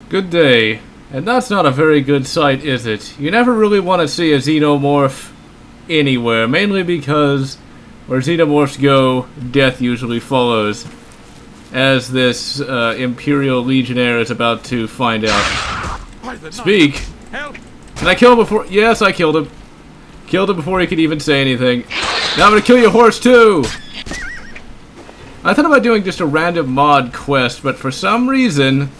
Good day. And that's not a very good sight, is it? You never really want to see a Xenomorph anywhere, mainly because where Xenomorphs go, death usually follows, as this Imperial Legionnaire is about to find out. Speak! Help! Did I kill him before? Yes, I killed him. Killed him before he could even say anything. Now I'm gonna kill your horse too! I thought about doing just a random mod quest, but for some reason,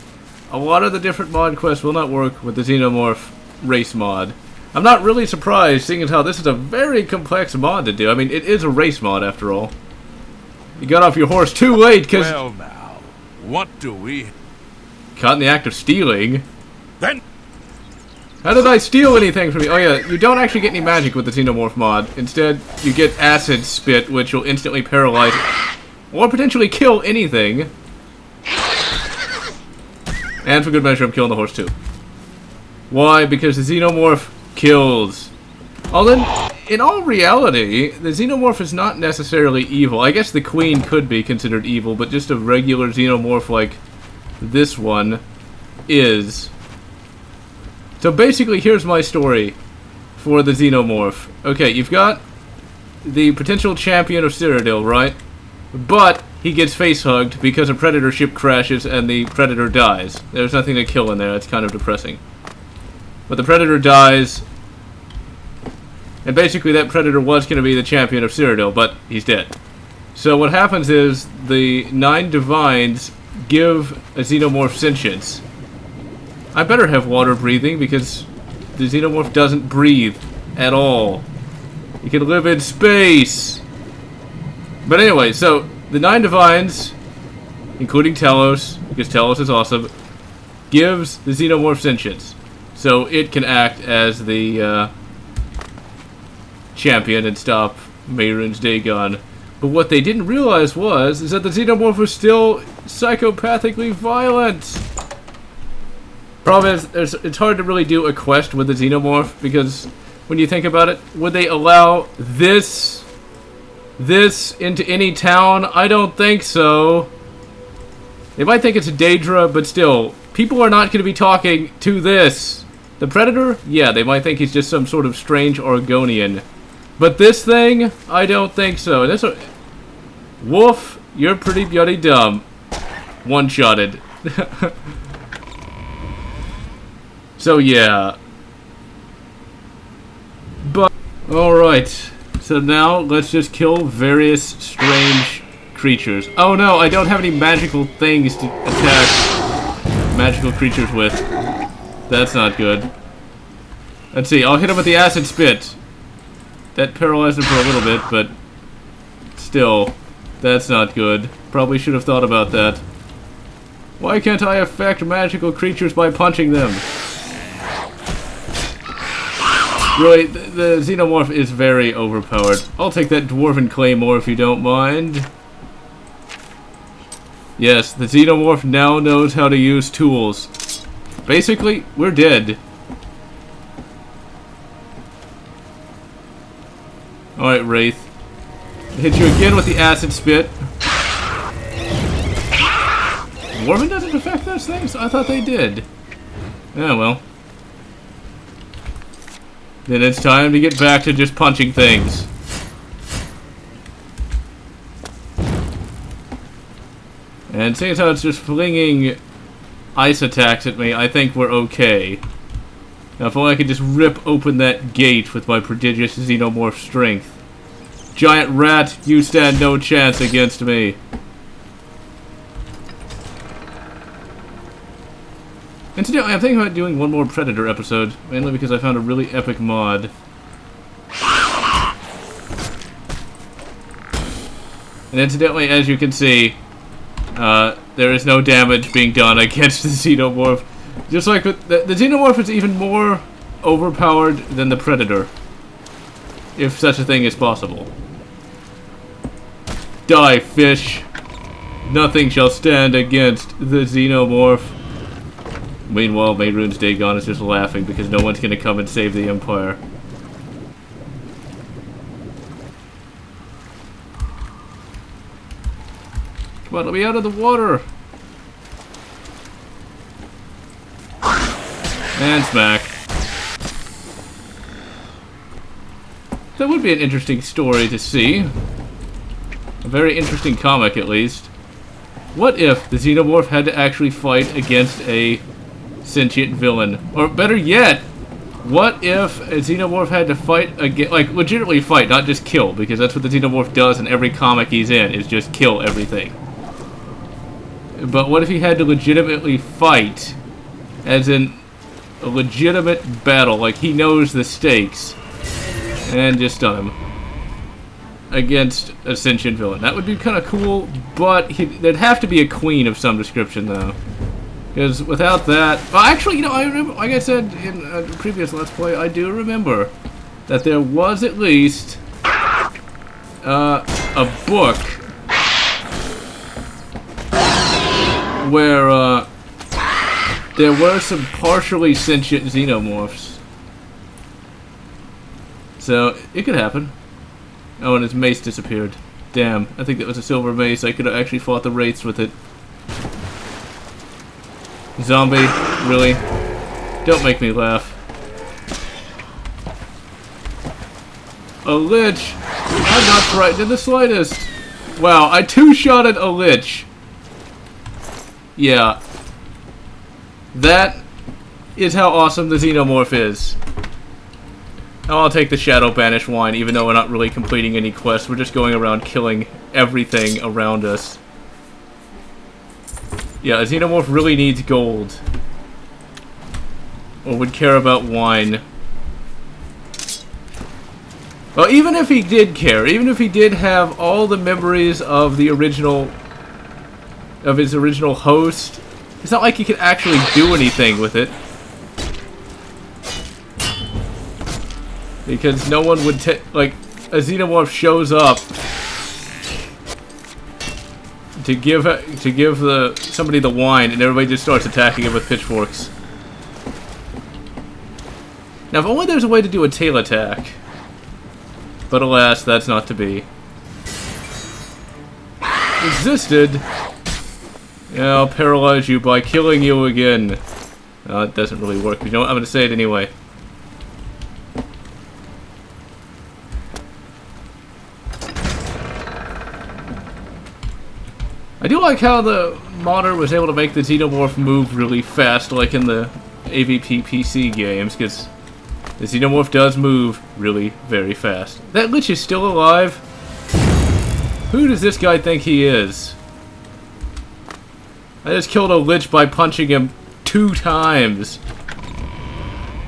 a lot of the different mod quests will not work with the Xenomorph race mod. I'm not really surprised, seeing as how this is a very complex mod to do. I mean, it is a race mod after all. You got off your horse too late, because... Well now, what do we... Caught in the act of stealing? Then... How did I steal anything from you? Oh yeah, you don't actually get any magic with the Xenomorph mod. Instead, you get acid spit, which will instantly paralyze or potentially kill anything. And for good measure, I'm killing the horse too. Why? Because the Xenomorph kills. Although, in all reality, the Xenomorph is not necessarily evil. I guess the Queen could be considered evil, but just a regular Xenomorph like this one is. So basically, here's my story for the Xenomorph. Okay, you've got the potential champion of Cyrodill, right? But he gets face-hugged because a Predator ship crashes and the Predator dies. There's nothing to kill in there, it's kind of depressing. But the Predator dies, and basically that Predator was going to be the champion of Cyrodill, but he's dead. So what happens is, the 9 Divines give a Xenomorph sentience. I better have water breathing, because the Xenomorph doesn't breathe at all. He can live in space! But anyway, so the 9 Divines, including Telos, because Telos is awesome, gives the Xenomorph sentience. So it can act as the champion and stop Mehrunes Dagon. But what they didn't realize is that the Xenomorph was still psychopathically violent. Problem is, it's hard to really do a quest with the Xenomorph, because when you think about it, would they allow this into any town? I don't think so. They might think it's a Daedra, but still, people are not going to be talking to this. The Predator? Yeah, they might think he's just some sort of strange Oregonian. But this thing? I don't think so. Wolf, you're pretty bloody dumb. One-shotted. So yeah. But, alright. So now, let's just kill various strange creatures. Oh no, I don't have any magical things to attack magical creatures with. That's not good. Let's see, I'll hit him with the acid spit. That paralyzed him for a little bit, but still, that's not good. Probably should have thought about that. Why can't I affect magical creatures by punching them? Really, the Xenomorph is very overpowered. I'll take that Dwarven Claymore if you don't mind. Yes, the Xenomorph now knows how to use tools. Basically, we're dead. Alright, Wraith. Hit you again with the acid spit. Dwarven doesn't affect those things? I thought they did. Yeah, well. Then it's time to get back to just punching things. And seeing as how it's just flinging ice attacks at me, I think we're okay. Now if only I could just rip open that gate with my prodigious Xenomorph strength. Giant rat, you stand no chance against me. Incidentally, I'm thinking about doing one more Predator episode, mainly because I found a really epic mod. And incidentally, as you can see, there is no damage being done against the Xenomorph. Just like with the Xenomorph is even more overpowered than the Predator, if such a thing is possible. Die, fish! Nothing shall stand against the Xenomorph. Meanwhile, Mehrunes Dagon is just laughing because no one's going to come and save the Empire. Come on, let me out of the water! And smack. That would be an interesting story to see. A very interesting comic, at least. What if the Xenomorph had to actually fight against a sentient villain? Or better yet, what if a Xenomorph had to fight against, like, legitimately fight, not just kill, because that's what the Xenomorph does in every comic he's in, is just kill everything. But what if he had to legitimately fight, as in a legitimate battle, like he knows the stakes, and just stun him against a sentient villain? That would be kind of cool, but there'd have to be a queen of some description, though. Because without that... Well, actually, you know, I remember, like I said in a previous Let's Play, I do remember that there was at least a book where there were some partially sentient xenomorphs. So, it could happen. Oh, and his mace disappeared. Damn, I think that was a silver mace. I could have actually fought the wraiths with it. Zombie, really? Don't make me laugh. A lich? I'm not frightened in the slightest. Wow, I two-shotted a lich. Yeah. That is how awesome the Xenomorph is. Now I'll take the Shadow Banish wine, even though we're not really completing any quests. We're just going around killing everything around us. Yeah, a Xenomorph really needs gold. Or would care about wine. Well, even if he did care, even if he did have all the memories of the original... of his original host, it's not like he could actually do anything with it. Because no one would like, a Xenomorph shows up to give somebody the wine, and everybody just starts attacking him with pitchforks. Now, if only there's a way to do a tail attack. But alas, that's not to be. Existed. Yeah, I'll paralyze you by killing you again. It doesn't really work, but you know what? I'm going to say it anyway. I do like how the modder was able to make the Xenomorph move really fast, like in the AVP PC games, because the Xenomorph does move really very fast. That Lich is still alive? Who does this guy think he is? I just killed a Lich by punching him 2 times.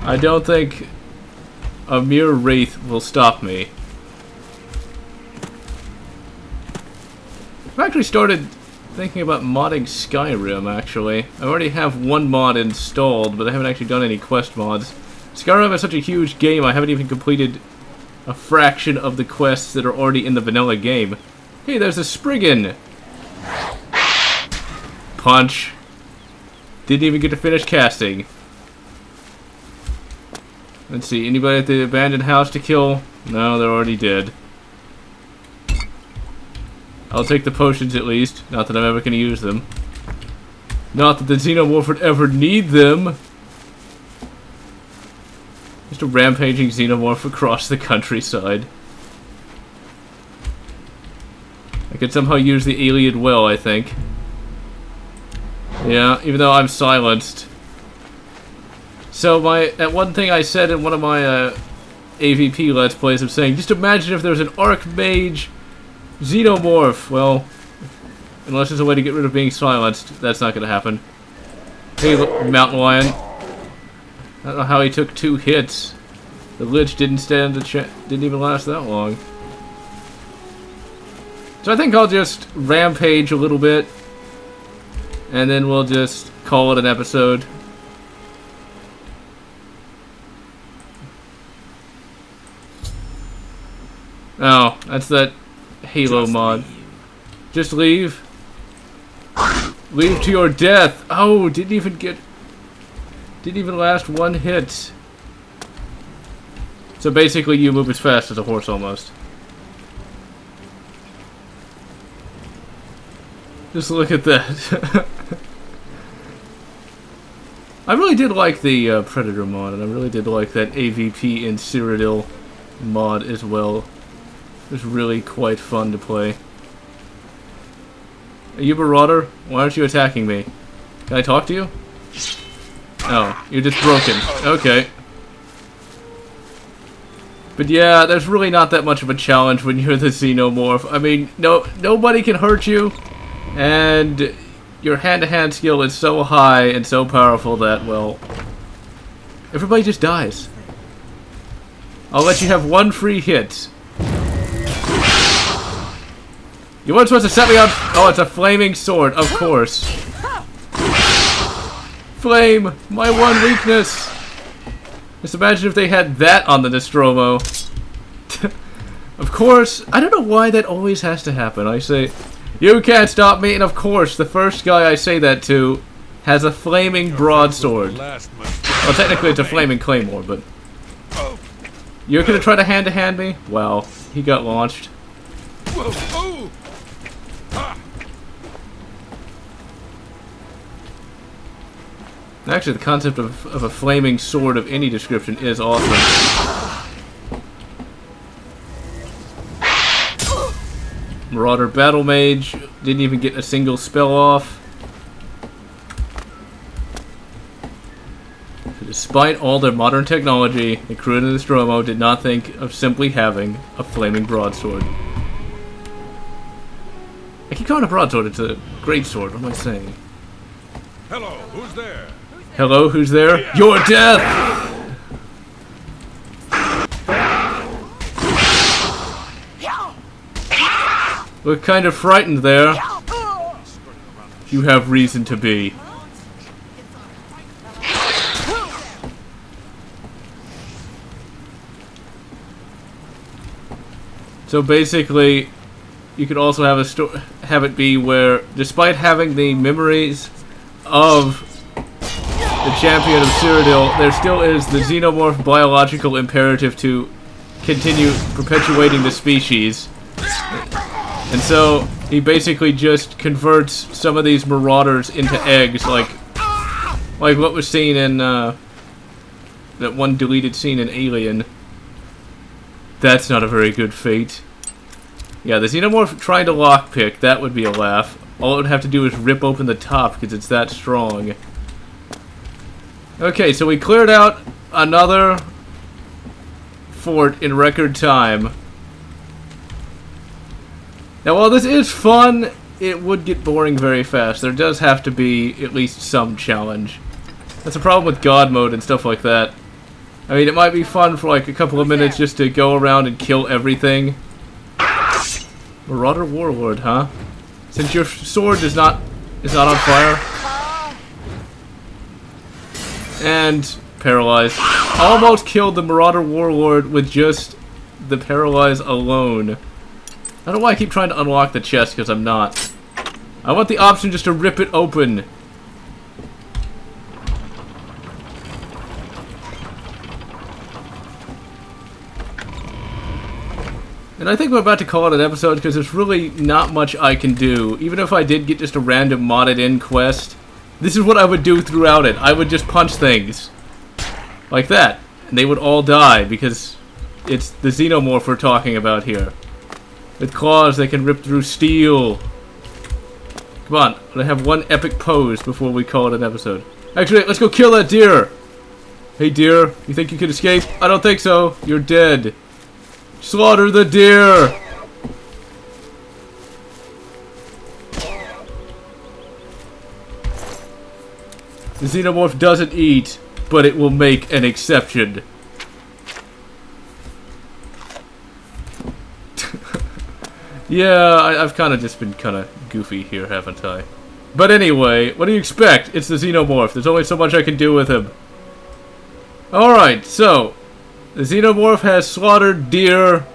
I don't think a mere wraith will stop me. I've actually started thinking about modding Skyrim, actually. I already have one mod installed, but I haven't actually done any quest mods. Skyrim is such a huge game, I haven't even completed a fraction of the quests that are already in the vanilla game. Hey, there's a Spriggan! Punch. Didn't even get to finish casting. Let's see, anybody at the abandoned house to kill? No, they're already dead. I'll take the potions at least. Not that I'm ever going to use them. Not that the Xenomorph would ever need them. Just a rampaging Xenomorph across the countryside. I could somehow use the alien well, I think. Yeah, even though I'm silenced. So that one thing I said in one of my AVP Let's Plays of saying, just imagine if there's an Archmage Xenomorph. Well, unless there's a way to get rid of being silenced, that's not going to happen. Hey, look, Mountain Lion. I don't know how he took 2 hits. The Lich didn't didn't even last that long. So I think I'll just rampage a little bit, and then we'll just call it an episode. Oh, that's that Halo mod. Just leave. Leave to your death. Oh, didn't even last 1 hit. So basically you move as fast as a horse almost. Just look at that. I really did like the Predator mod, and I really did like that AVP in Cyrodill mod as well. It was really quite fun to play. Are you Marauder? Why aren't you attacking me? Can I talk to you? Oh, you're just broken. Okay. But yeah, there's really not that much of a challenge when you're the Xenomorph. I mean, nobody can hurt you, and your hand-to-hand skill is so high and so powerful that, well, everybody just dies. I'll let you have one free hit. You weren't supposed to set me on... Oh, it's a flaming sword, of course. Flame, my one weakness. Just imagine if they had that on the Nostromo. Of course, I don't know why that always has to happen. I say, you can't stop me, and of course, the first guy I say that to has a flaming broadsword. Well, technically it's a flaming claymore, but... You're gonna try to hand-to-hand me? Wow, he got launched. Actually, the concept of a flaming sword of any description is awesome. Marauder Battle Mage didn't even get a single spell off. Despite all their modern technology, the crew in the Nostromo did not think of simply having a flaming broadsword. I keep calling it a broadsword, it's a greatsword, what am I saying? Hello, who's there? Hello, who's there? Your death! Look kind of frightened there. You have reason to be. So basically, you could also have it be where, despite having the memories of the champion of Cyrodill, there still is the Xenomorph biological imperative to continue perpetuating the species. And so, he basically just converts some of these marauders into eggs, like what was seen in that one deleted scene in Alien. That's not a very good fate. Yeah, the Xenomorph trying to lockpick, that would be a laugh. All it would have to do is rip open the top, because it's that strong. Okay, so we cleared out another fort in record time. Now, while this is fun, it would get boring very fast. There does have to be at least some challenge. That's a problem with God mode and stuff like that. I mean, it might be fun for like a couple of minutes just to go around and kill everything. Marauder Warlord, huh? Since your sword is not on fire. And paralyzed. Almost killed the Marauder Warlord with just the paralyze alone. I don't know why I keep trying to unlock the chest, because I'm not. I want the option just to rip it open. And I think I'm about to call it an episode, because there's really not much I can do. Even if I did get just a random modded-in quest, this is what I would do throughout it. I would just punch things. Like that. And they would all die, because it's the Xenomorph we're talking about here. With claws, they can rip through steel. Come on, I'm gonna have one epic pose before we call it an episode. Actually, let's go kill that deer! Hey deer, you think you could escape? I don't think so. You're dead. Slaughter the deer! The Xenomorph doesn't eat, but it will make an exception. Yeah, I've kind of just been kind of goofy here, haven't I? But anyway, what do you expect? It's the Xenomorph. There's only so much I can do with him. Alright, so the Xenomorph has slaughtered deer,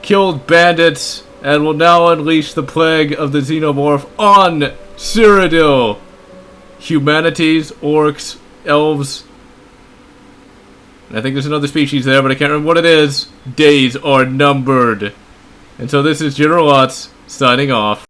killed bandits, and will now unleash the plague of the Xenomorph on Cyrodill. Humanities, orcs, elves. And I think there's another species there, but I can't remember what it is. Days are numbered. And so this is General Lutz signing off.